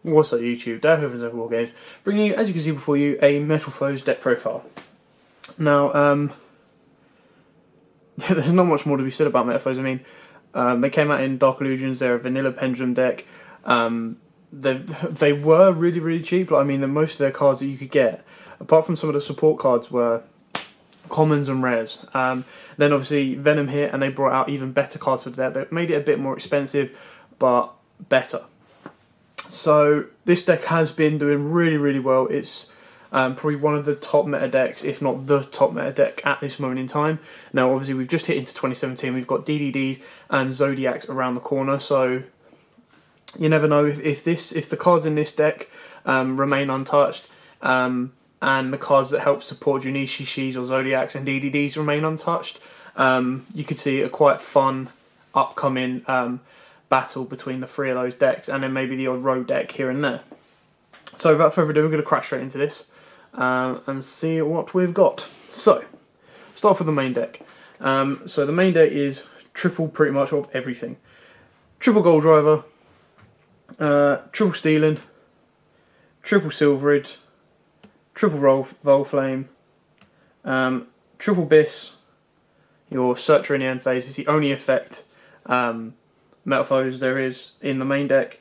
What's up YouTube, Dad here from War Games, bringing you, as you can see before you, a Metal Foes deck profile. Now, there's not much more to be said about Metal Foes. I mean, they came out in Dark Illusions, they're a vanilla Pendulum deck. They were really, really cheap. Like, I mean, most of their cards that you could get, apart from some of the support cards, were commons and rares. Then obviously Venom hit and they brought out even better cards to the deck that made it a bit more expensive, but better. So this deck has been doing really, really well. It's probably one of the top meta decks, if not the top meta deck at this moment in time. Now, obviously, we've just hit into 2017. We've got DDDs and Zodiacs around the corner, so you never know if the cards in this deck remain untouched, and the cards that help support Junichi, Shis, or Zodiacs and DDDs remain untouched. You could see a quite fun upcoming battle between the three of those decks, and then maybe the odd road deck here and there. So without further ado, we're going to crash straight into this and see what we've got. So, start off with the main deck. So the main deck is triple pretty much of everything. Triple Gold Driver, triple Stealing, triple Silverid, triple Volflame, triple Biss. Your Searcher in the end phase is the only effect Metal Foes there is in the main deck.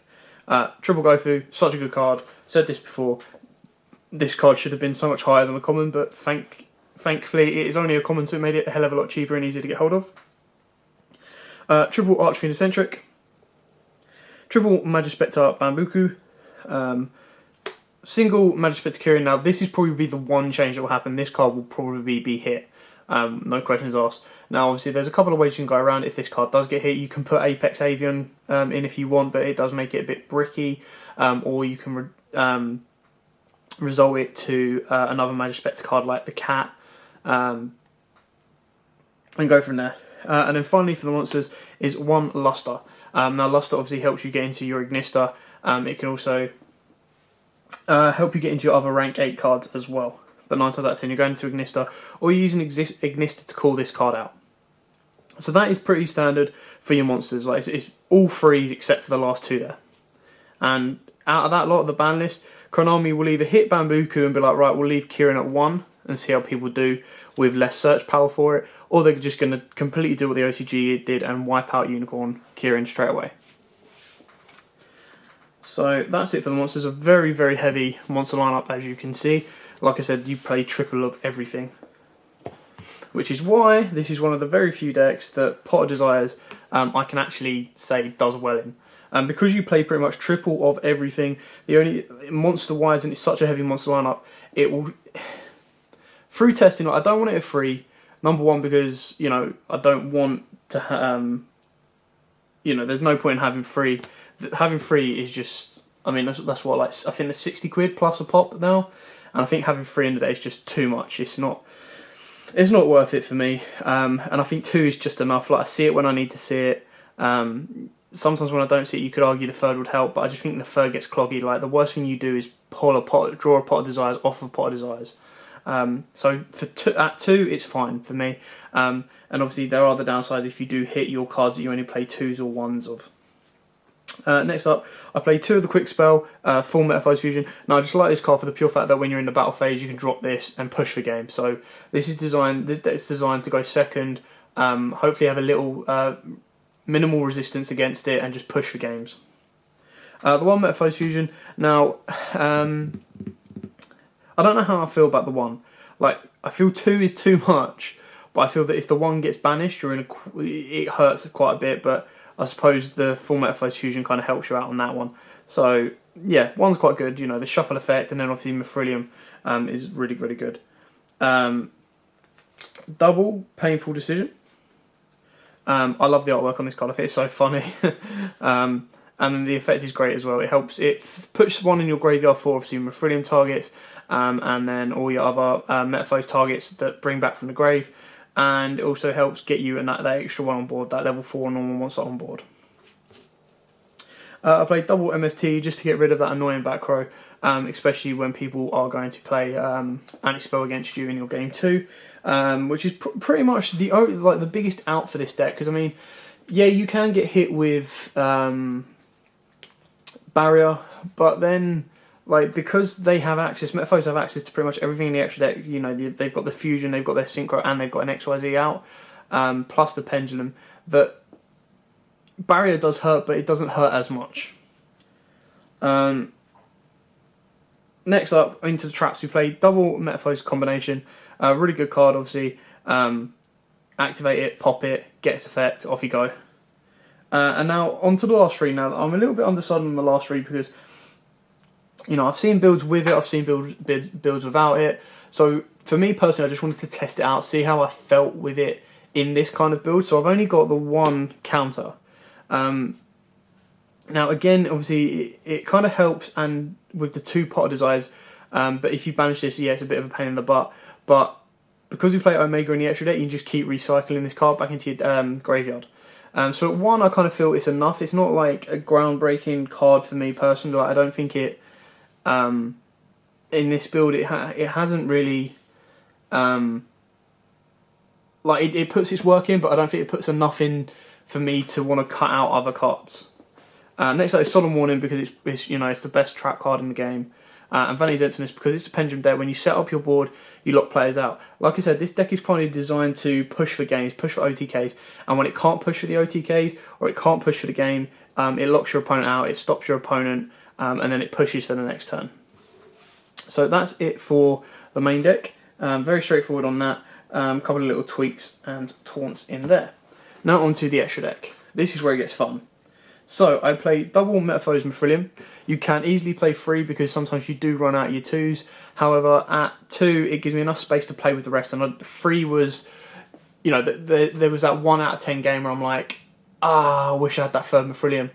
Triple Gofu, such a good card. Said this before, this card should have been so much higher than the common, but thankfully it is only a common, so it made it a hell of a lot cheaper and easier to get hold of. Triple Archfiend Eccentric, triple Magispector Bambuku, single Magispector Kirin. Now this is probably the one change that will happen. This card will probably be hit. No questions asked. Now, obviously, there's a couple of ways you can go around. If this card does get hit, you can put Apex Avian in if you want, but it does make it a bit bricky. Or you can resolve it to another Magispector card like the Cat, and go from there. And then finally, for the monsters, is one Luster. Now, Luster obviously helps you get into your Ignister. It can also help you get into your other rank 8 cards as well. But 9 times out of 10 you're going to Ignister, or you're using Ignister to call this card out. So that is pretty standard for your monsters. Like it's all threes except for the last two there. And out of that lot of the ban list, Konami will either hit Bambuku and be like, right, we'll leave Kirin at 1 and see how people do with less search power for it, or they're just going to completely do what the OCG did and wipe out Unicorn Kirin straight away. So that's it for the monsters. A very, very heavy monster lineup, as you can see. Like I said, you play triple of everything, which is why this is one of the very few decks that Pot of Desires I can actually say does well in. Because you play pretty much triple of everything, the only monster-wise, and it's such a heavy monster lineup, it will through testing. Like, I don't want it at free. Number one, because I don't want to. There's no point in having free. Having free is just. I mean, that's what, like, I think there's 60 quid plus a pop now. And I think having 3 in the day is just too much. It's not worth it for me. And I think 2 is just enough. Like, I see it when I need to see it. Sometimes when I don't see it, you could argue the third would help, but I just think the third gets cloggy. Like, the worst thing you do is draw a Pot of Desires off of Pot of Desires. So at 2, it's fine for me. And obviously there are the downsides if you do hit your cards that you only play 2s or 1s of. Next up, I play 2 of the Quick Spell, full Metal Foes Fusion. Now, I just like this card for the pure fact that when you're in the battle phase, you can drop this and push the game. So this is designed to go second, hopefully have a little minimal resistance against it and just push for games. The one Metal Foes Fusion. Now, I don't know how I feel about the 1. Like, I feel 2 is too much, but I feel that if the 1 gets banished, it hurts quite a bit, but I suppose the full Metal Foes Fusion kind of helps you out on that one. So, yeah, 1's quite good. The shuffle effect, and then obviously Mithrillium is really, really good. Double Painful Decision. I love the artwork on this card. I think it's so funny. And then the effect is great as well. It puts 1 in your graveyard for obviously Mithrillium targets, and then all your other Metal Foes targets that bring back from the grave. And it also helps get you that extra 1 on board, that level 4 normal monster on board. I played double MST just to get rid of that annoying back row, especially when people are going to play anti-spell against you in your game 2, which is pretty much the biggest out for this deck. Because I mean, yeah, you can get hit with barrier but then, like, because they have access, Metaphors have access to pretty much everything in the extra deck. You know, they've got the Fusion, they've got their Synchro, and they've got an XYZ out, plus the Pendulum. That Barrier does hurt, but it doesn't hurt as much. Next up, into the traps, we play double Metaphors combination. Really good card, obviously. Activate it, pop it, get its effect, off you go. And now, on to the last three. Now, I'm a little bit undecided on the last three because, you know, I've seen builds with it, I've seen builds without it. So, for me personally, I just wanted to test it out, see how I felt with it in this kind of build. So, I've only got the one counter. Now, again, obviously, it kind of helps and with the 2 Pot of Desires. But if you banish this, yeah, it's a bit of a pain in the butt. But because we play Omega in the extra deck, you can just keep recycling this card back into your graveyard. So at 1, I kind of feel it's enough. It's not like a groundbreaking card for me personally. Like, I don't think it, in this build, it hasn't really, like, it puts its work in, but I don't think it puts enough in for me to want to cut out other cards. Next up is Solemn Warning because it's you know, it's the best trap card in the game. And Vanity's Emptiness because it's a Pendulum deck. When you set up your board, you lock players out. Like I said, this deck is probably designed to push for games, push for OTKs, and when it can't push for the OTKs or it can't push for the game, it locks your opponent out, it stops your opponent, and then it pushes for the next turn. So that's it for the main deck. Very straightforward on that. Couple of little tweaks and taunts in there. Now onto the extra deck. This is where it gets fun. So I play double Metaphors Mithrilium. You can easily play 3 because sometimes you do run out of your 2s. However, at 2, it gives me enough space to play with the rest. And 3 was, you know, there was that 1 out of 10 game where I'm like, I wish I had that 3rd Mithrilium.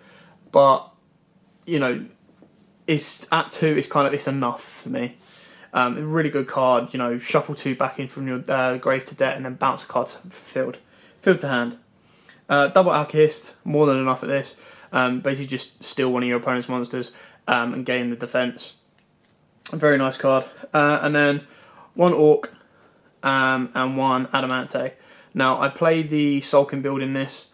But, you know, it's at 2, it's enough for me. A really good card, you know, shuffle 2 back in from your grave to debt and then bounce a card to field to hand. Double Alchemist, more than enough at this. Basically just steal one of your opponent's monsters and gain the defense. A very nice card. And then 1 Orc and 1 Adamante. Now I play the Sulkin build in this.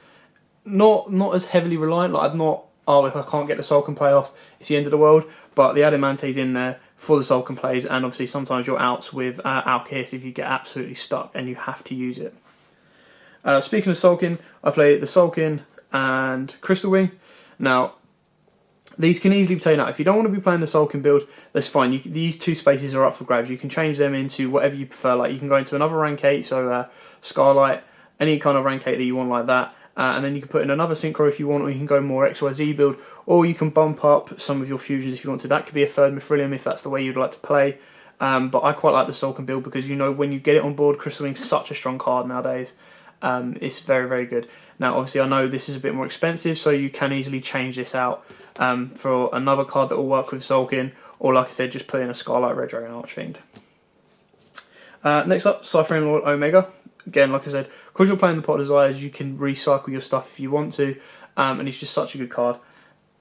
Not as heavily reliant. Like I'm not. If I can't get the Sulkin play off, it's the end of the world. But the Adamante's in there for the Sulkin plays, and obviously sometimes you're outs with Alchemist if you get absolutely stuck and you have to use it. Speaking of Sulkin, I play the Sulkin and Crystal Wing. Now, these can easily be taken out. If you don't want to be playing the Sulkin build, that's fine. These 2 spaces are up for grabs. You can change them into whatever you prefer. Like you can go into another rank 8, so Scarlight, any kind of rank 8 that you want like that. And then you can put in another Synchro if you want, or you can go more XYZ build, or you can bump up some of your fusions if you want to. That could be a 3rd Mithrilium if that's the way you'd like to play. But I quite like the Sulkin build because, you know, when you get it on board, Crystal Wing's such a strong card nowadays. It's very, very good. Now, obviously, I know this is a bit more expensive, so you can easily change this out for another card that will work with Sulkin, or like I said, just put in a Scarlight Red Dragon Archfiend. Next up, Ciphering Lord Omega. Again, like I said, because you're playing the Pot of Desires, you can recycle your stuff if you want to, and he's just such a good card.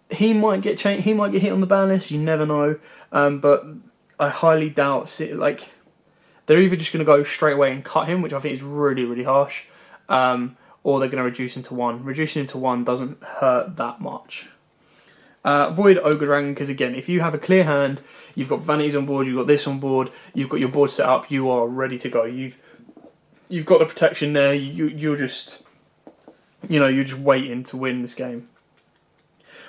He might get he might get hit on the ban list, you never know, but I highly doubt, like, they're either just going to go straight away and cut him, which I think is really, really harsh, or they're going to reduce him to 1. Reducing him to 1 doesn't hurt that much. Void Ogre Dragon, because again, if you have a clear hand, you've got Vanities on board, you've got this on board, you've got your board set up, you are ready to go. You've got the protection there, you're just, you know, you're just waiting to win this game.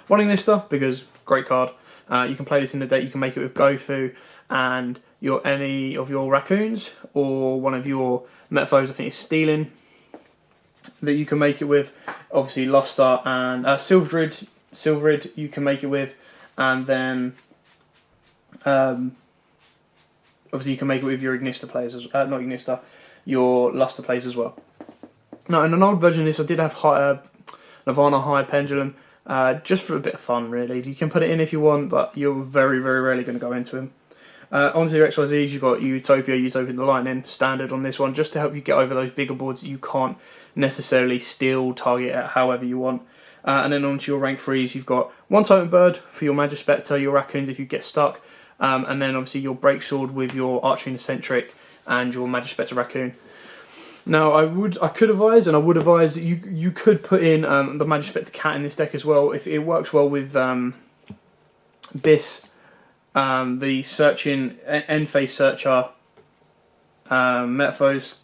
One Ignister, because great card. You can play this in the deck, you can make it with Gofu and any of your Raccoons, or one of your Metaphors, I think it's Stealing, that you can make it with. Obviously Luster and Silverid you can make it with, and then obviously you can make it with your Ignister players, not Ignister, your Luster players as well. Now in an old version of this I did have Nirvana High Pendulum, just for a bit of fun really. You can put it in if you want, but you're very, very rarely going to go into him. Onto your XYZs, you've got Utopia the Lightning, standard on this one, just to help you get over those bigger boards that you can't necessarily steal, target at however you want. And then onto your rank 3s, you've got 1 Totem Bird for your Magispectre, your Raccoons if you get stuck, and then obviously your Break Sword with your Archery and Eccentric and your Magispectre Raccoon. Now I could advise that you could put in the Magispectre Cat in this deck as well if it works well with Biss, the searching end phase searcher, Metamorphose,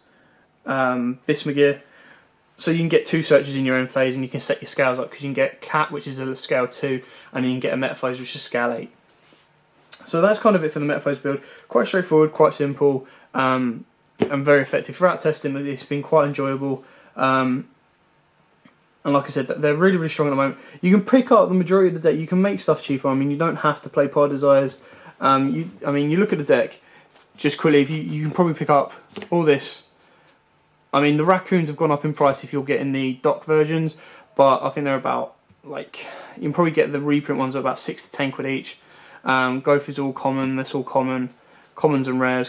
Bismugear. So you can get 2 searches in your end phase, and you can set your scales up, because you can get Cat, which is a scale 2, and then you can get a Metamorphose, which is scale 8. So that's kind of it for the Metamorphose build. Quite straightforward, quite simple, and very effective. Throughout testing, it's been quite enjoyable. And like I said, they're really, really strong at the moment. You can pick up the majority of the deck. You can make stuff cheaper. I mean, you don't have to play Pod Desires. I mean, you look at the deck, just quickly, if you can probably pick up all this. I mean, the Raccoons have gone up in price if you're getting the dock versions, but I think they're about, like, you can probably get the reprint ones at about 6 to 10 quid each. Gopher's all common, that's all common. Commons and rares.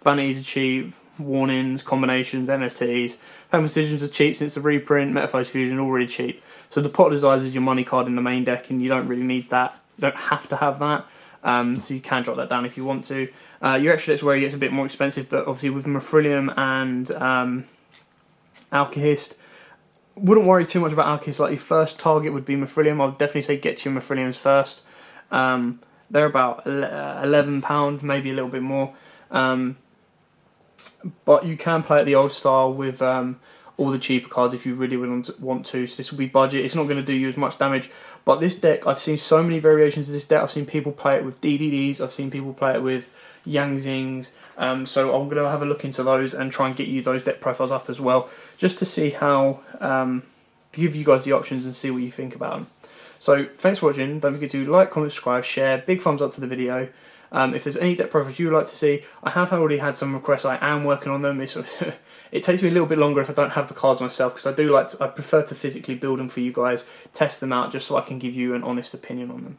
Vanities are cheap. Warnings, combinations, MSTs. Home Decisions are cheap since the reprint. Metamorphose Fusion already cheap. So the Pot Desires is your money card in the main deck, and you don't really need that. You don't have to have that. So you can drop that down if you want to. Your extra deck's where it gets a bit more expensive, but obviously with Mithrilium and Alkahest, wouldn't worry too much about Alkahest. Like, your first target would be Mithrilium. I would definitely say get your Mithriliums first. They're about £11, maybe a little bit more. But you can play it the old style with all the cheaper cards if you really want to. So this will be budget. It's not going to do you as much damage. But this deck, I've seen so many variations of this deck. I've seen people play it with DDDs. I've seen people play it with Yang Zings. So I'm going to have a look into those and try and get you those deck profiles up as well, just to see how, give you guys the options and see what you think about them. So thanks for watching. Don't forget to like, comment, subscribe, share. Big thumbs up to the video. If there's any deck profiles you would like to see, I have already had some requests. I am working on them. It takes me a little bit longer if I don't have the cards myself, because I prefer to physically build them for you guys, test them out, just so I can give you an honest opinion on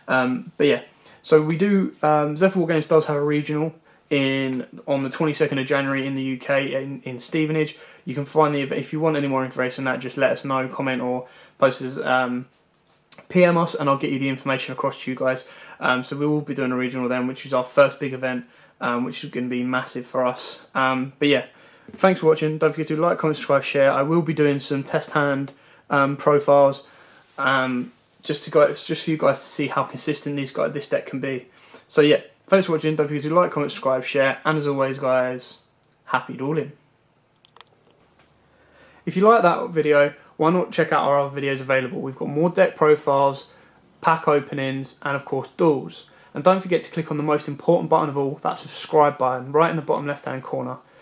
them. But yeah, so we do. Zephyr Wargames does have a regional on the 22nd of January in the UK in Stevenage. You can find the event. If you want any more information on that, just let us know, comment, or post us. PM us and I'll get you the information across to you guys. So we will be doing a regional then, which is our first big event, which is going to be massive for us. But yeah, thanks for watching. Don't forget to like, comment, subscribe, share. I will be doing some test hand profiles, just for you guys to see how consistent this deck can be. So yeah, thanks for watching. Don't forget to like, comment, subscribe, share, and as always, guys, happy dueling. If you like that video, why not check out our other videos available? We've got more deck profiles, pack openings, and of course duels. And don't forget to click on the most important button of all, that subscribe button, right in the bottom left hand corner.